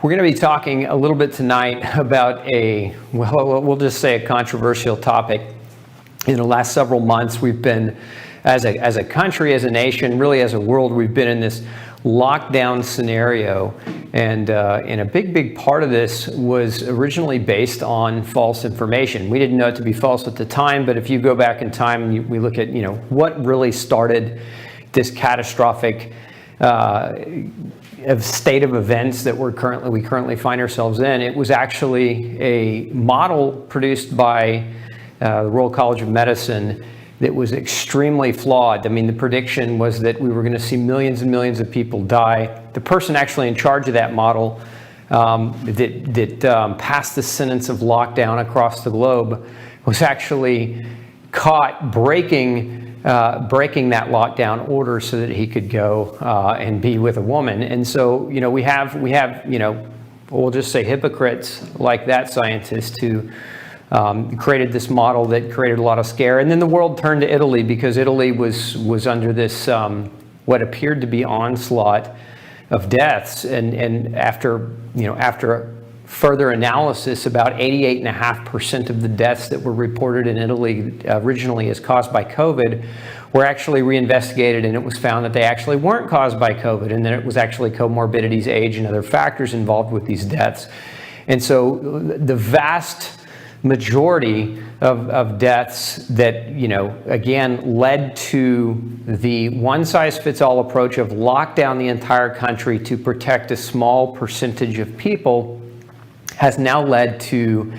We're going to be talking a little bit tonight about we'll just say a controversial topic. In the last several months, we've been, as a country, as a nation, really as a world, we've been in this lockdown scenario. And a big part of this was originally based on false information. We didn't know it to be false at the time, but if you go back in time and we look at, what really started this catastrophic state of events that we currently find ourselves in, it was actually a model produced by the Royal College of Medicine that was extremely flawed. I mean, the prediction was that we were going to see millions and millions of people die. The person actually in charge of that model that passed the sentence of lockdown across the globe was actually caught breaking that lockdown order so that he could go and be with a woman. And so, we have we'll just say hypocrites like that scientist who created this model that created a lot of scare. And then the world turned to Italy because Italy was under this what appeared to be onslaught of deaths. And after further analysis, about 88.5% of the deaths that were reported in Italy originally as caused by COVID were actually reinvestigated, and it was found that they actually weren't caused by COVID, and that it was actually comorbidities, age, and other factors involved with these deaths. And so the vast majority of deaths that, again, led to the one-size-fits-all approach of lock down the entire country to protect a small percentage of people has now led to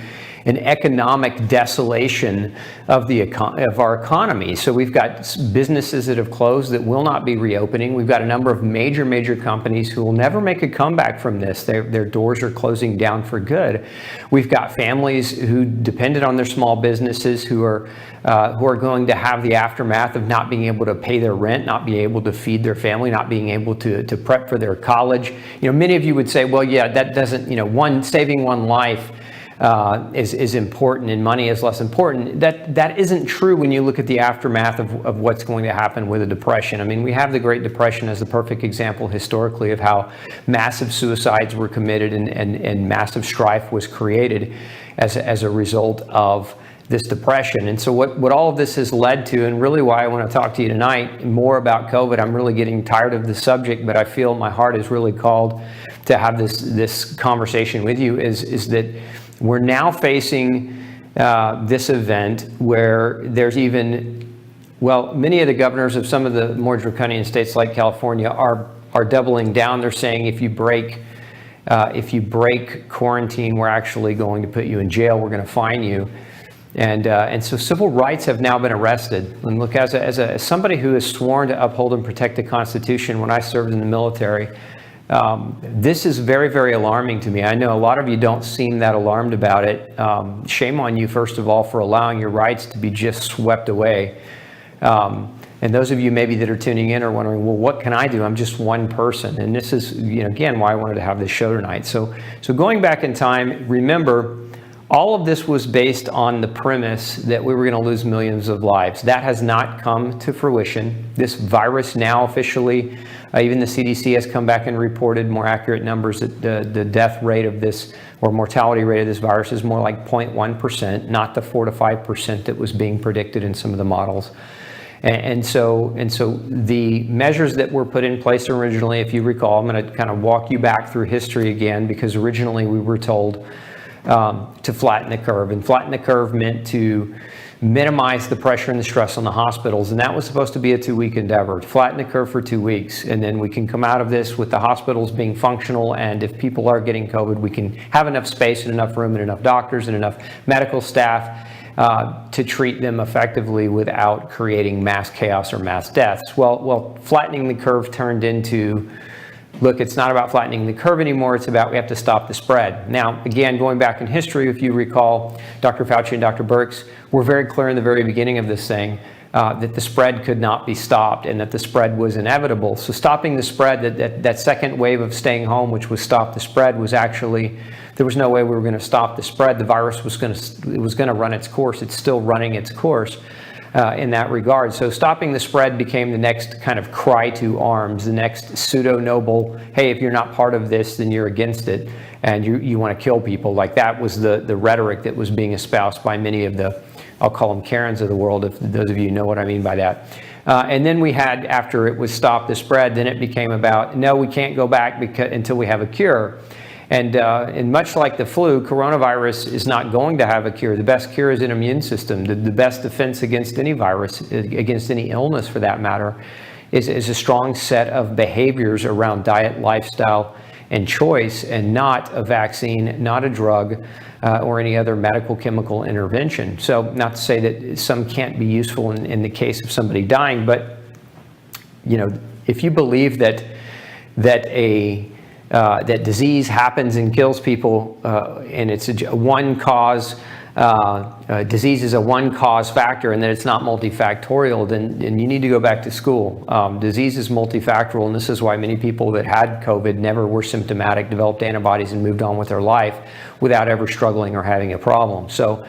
an economic desolation of our economy. So we've got businesses that have closed that will not be reopening. We've got a number of major companies who will never make a comeback from this. Their doors are closing down for good. We've got families who depended on their small businesses who are going to have the aftermath of not being able to pay their rent, not being able to feed their family, not being able to prep for their college. Many of you would say, well, yeah, that doesn't, saving one life is important and money is less important. That isn't true when you look at the aftermath of what's going to happen with a depression. I mean, we have the Great Depression as the perfect example historically of how massive suicides were committed and massive strife was created as a result of this depression. And so what all of this has led to, and really why I want to talk to you tonight more about COVID, I'm really getting tired of the subject, but I feel my heart is really called to have this conversation with you, is that we're now facing this event where there's many of the governors of some of the more draconian states like California are doubling down. They're saying if you break quarantine, we're actually going to put you in jail. We're going to fine you. And so civil rights have now been arrested. And look, as somebody who has sworn to uphold and protect the Constitution when I served in the military, this is very alarming to me. I know a lot of you don't seem that alarmed about it. Shame on you, first of all, for allowing your rights to be just swept away. And those of you maybe that are tuning in are wondering, well, what can I do? I'm just one person. And this is, again, why I wanted to have this show tonight. So going back in time, remember, all of this was based on the premise that we were going to lose millions of lives. That has not come to fruition. This virus now officially, even the CDC has come back and reported more accurate numbers that the death rate of this, or mortality rate of this virus, is more like 0.1%, not the 4 to 5% that was being predicted in some of the models. And so the measures that were put in place originally, if you recall, I'm going to kind of walk you back through history again, because originally we were told to flatten the curve. And flatten the curve meant to minimize the pressure and the stress on the hospitals. And that was supposed to be a 2-week endeavor. Flatten the curve for 2 weeks. And then we can come out of this with the hospitals being functional. And if people are getting COVID, we can have enough space and enough room and enough doctors and enough medical staff to treat them effectively without creating mass chaos or mass deaths. Well, flattening the curve turned into, look, it's not about flattening the curve anymore. It's about we have to stop the spread. Now, again, going back in history, if you recall, Dr. Fauci and Dr. Birx were very clear in the very beginning of this thing that the spread could not be stopped and that the spread was inevitable. So stopping the spread, that second wave of staying home, which was stop the spread, was actually, there was no way we were going to stop the spread. The virus was going to run its course. It's still running its course. in that regard. So stopping the spread became the next kind of cry to arms, the next pseudo-noble, hey, if you're not part of this, then you're against it, and you want to kill people. Like that was the rhetoric that was being espoused by many of the, I'll call them Karens of the world, if those of you know what I mean by that. And then we had, after it was stop the spread, then it became about, no, we can't go back until we have a cure. And much like the flu, coronavirus is not going to have a cure. The best cure is an immune system. The best defense against any virus, against any illness for that matter, is a strong set of behaviors around diet, lifestyle, and choice, and not a vaccine, not a drug, or any other medical chemical intervention. So not to say that some can't be useful in the case of somebody dying, but if you believe that disease happens and kills people, and it's one cause, disease is a one cause factor, and that it's not multifactorial, then you need to go back to school. Disease is multifactorial, and this is why many people that had COVID never were symptomatic, developed antibodies, and moved on with their life without ever struggling or having a problem. So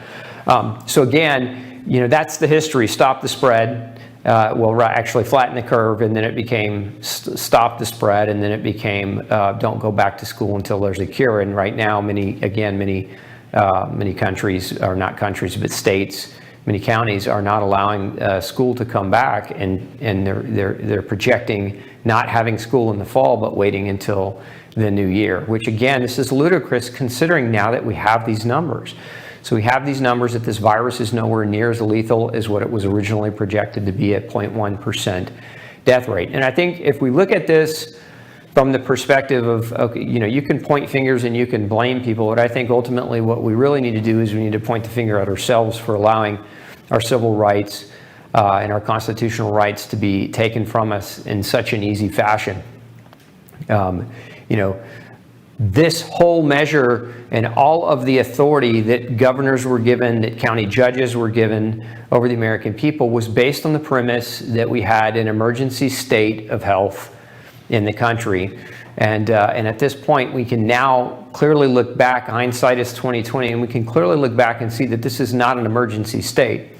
again, that's the history. Stop the spread. Actually flatten the curve, and then it became stop the spread, and then it became don't go back to school until there's a cure. And right now, many countries, or not countries, but states, many counties are not allowing school to come back, and they're projecting not having school in the fall, but waiting until the new year. Which again, this is ludicrous considering now that we have these numbers. So we have these numbers that this virus is nowhere near as lethal as what it was originally projected to be at 0.1% death rate. And I think if we look at this from the perspective of, okay, you can point fingers and you can blame people, but I think ultimately what we really need to do is we need to point the finger at ourselves for allowing our civil rights and our constitutional rights to be taken from us in such an easy fashion. This whole measure and all of the authority that governors were given, that county judges were given over the American people, was based on the premise that we had an emergency state of health in the country. And at this point, we can now clearly look back, hindsight is 2020, and we can clearly look back and see that this is not an emergency state.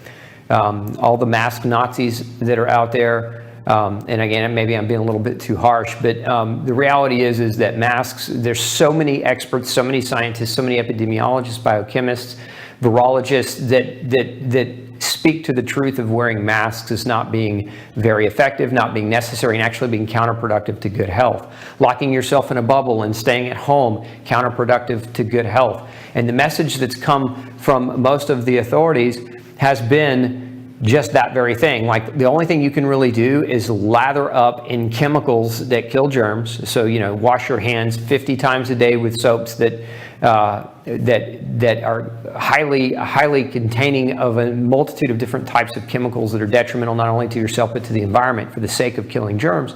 All the mask Nazis that are out there, and again, maybe I'm being a little bit too harsh, but the reality is that masks, there's so many experts, so many scientists, so many epidemiologists, biochemists, virologists that speak to the truth of wearing masks as not being very effective, not being necessary, and actually being counterproductive to good health. Locking yourself in a bubble and staying at home, counterproductive to good health. And the message that's come from most of the authorities has been just that very thing. Like, the only thing you can really do is lather up in chemicals that kill germs. So, wash your hands 50 times a day with soaps that are highly containing of a multitude of different types of chemicals that are detrimental not only to yourself but to the environment for the sake of killing germs,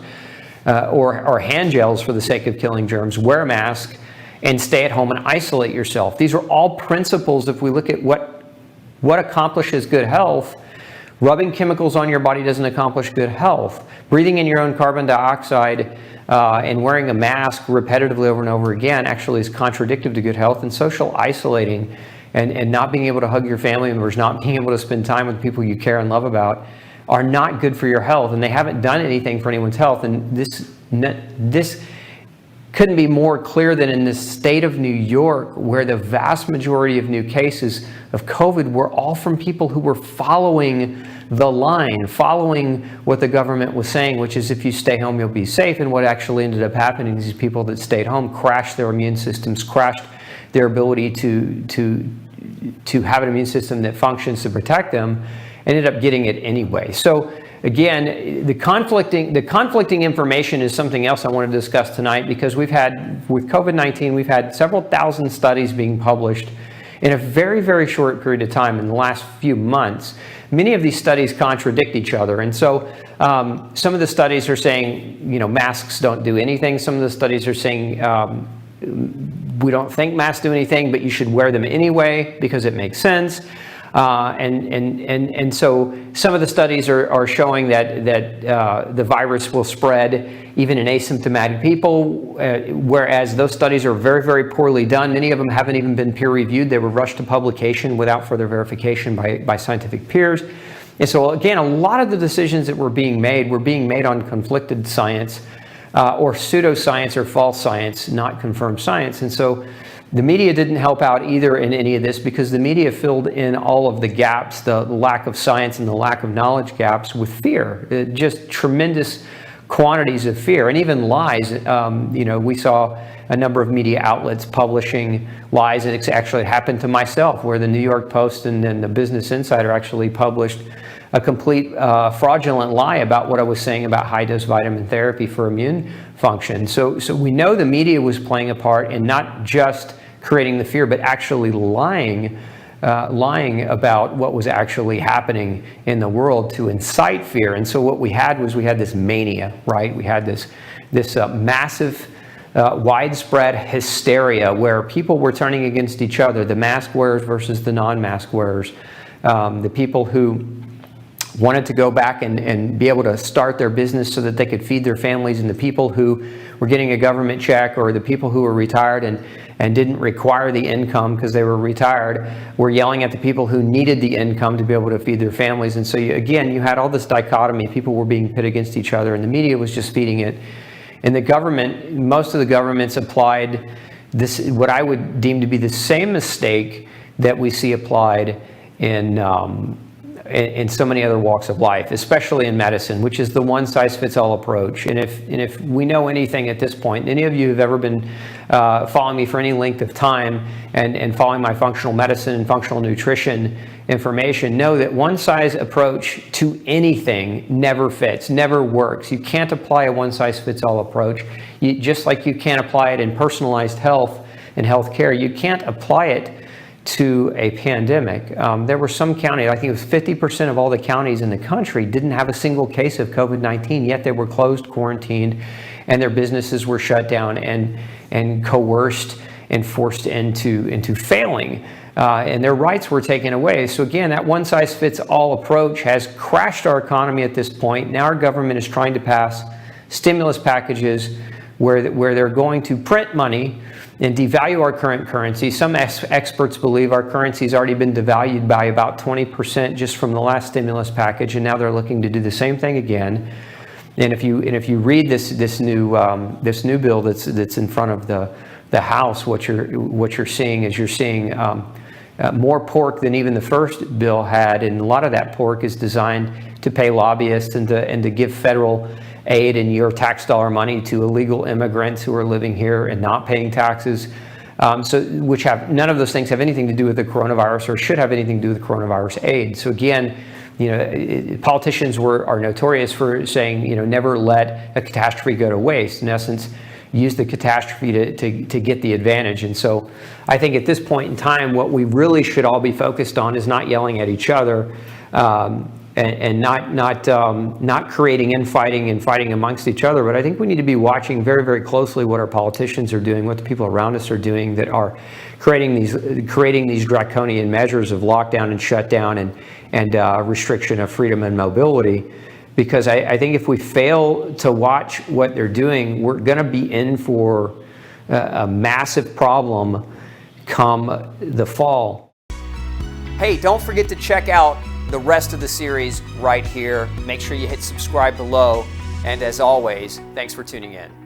or hand gels for the sake of killing germs. Wear a mask and stay at home and isolate yourself. These are all principles. If we look at what accomplishes good health, rubbing chemicals on your body doesn't accomplish good health. Breathing in your own carbon dioxide and wearing a mask repetitively over and over again actually is contradictory to good health. And social isolating and not being able to hug your family members, not being able to spend time with people you care and love about, are not good for your health. And they haven't done anything for anyone's health. And this couldn't be more clear than in the state of New York, where the vast majority of new cases of COVID were all from people who were following the line, following what the government was saying, which is if you stay home, you'll be safe. And what actually ended up happening is these people that stayed home crashed their immune systems, crashed their ability to have an immune system that functions to protect them, ended up getting it anyway. So again, the conflicting information is something else I want to discuss tonight, because we've had, with COVID-19, we've had several thousand studies being published in a very, very short period of time in the last few months. Many of these studies contradict each other. And so some of the studies are saying, masks don't do anything. Some of the studies are saying, we don't think masks do anything, but you should wear them anyway because it makes sense. And so some of the studies are showing that the virus will spread even in asymptomatic people, whereas those studies are very, very poorly done. Many of them haven't even been peer reviewed. They were rushed to publication without further verification by scientific peers. And so again, a lot of the decisions that were being made on conflicted science or pseudoscience or false science, not confirmed science. And so the media didn't help out either in any of this, because the media filled in all of the gaps, the lack of science and the lack of knowledge gaps, with fear. Just tremendous quantities of fear, and even lies. We saw a number of media outlets publishing lies, and it's actually happened to myself, where the New York Post and then the Business Insider actually published a complete fraudulent lie about what I was saying about high-dose vitamin therapy for immune function. So we know the media was playing a part in not just creating the fear, but actually lying about what was actually happening in the world to incite fear. And so what we had this mania, right? We had this massive, widespread hysteria where people were turning against each other, the mask wearers versus the non-mask wearers, the people who wanted to go back and be able to start their business so that they could feed their families, and the people who were getting a government check, or the people who were retired and didn't require the income because they were retired, were yelling at the people who needed the income to be able to feed their families. And so you had all this dichotomy. People were being pit against each other, and the media was just feeding it. And the government, most of the governments applied this, what I would deem to be the same mistake that we see applied in so many other walks of life, especially in medicine, which is the one-size-fits-all approach. And if we know anything at this point, any of you who've ever been following me for any length of time and following my functional medicine and functional nutrition information, know that one-size approach to anything never fits, never works. You can't apply a one-size-fits-all approach. Just like you can't apply it in personalized health and healthcare, you can't apply it to a pandemic. There were some counties, I think it was 50% of all the counties in the country didn't have a single case of COVID-19, yet they were closed, quarantined, and their businesses were shut down and coerced and forced into failing. And their rights were taken away. So again, that one-size-fits-all approach has crashed our economy at this point. Now our government is trying to pass stimulus packages where they're going to print money and devalue our current currency. Some experts believe our currency has already been devalued by about 20% just from the last stimulus package, and now they're looking to do the same thing again. And if you read this new bill that's in front of the House, what you're seeing is more pork than even the first bill had, and a lot of that pork is designed to pay lobbyists and to give federal aid and your tax dollar money to illegal immigrants who are living here and not paying taxes, which have none of those things have anything to do with the coronavirus or should have anything to do with coronavirus aid. So again, politicians are notorious for saying, never let a catastrophe go to waste. In essence, use the catastrophe to get the advantage. And so I think at this point in time, what we really should all be focused on is not yelling at each other, and not creating infighting and fighting amongst each other. But I think we need to be watching very, very closely what our politicians are doing, what the people around us are doing that are creating these draconian measures of lockdown and shutdown and restriction of freedom and mobility. Because I think if we fail to watch what they're doing, we're going to be in for a massive problem come the fall. Hey, don't forget to check out the rest of the series right here. Make sure you hit subscribe below. And as always, thanks for tuning in.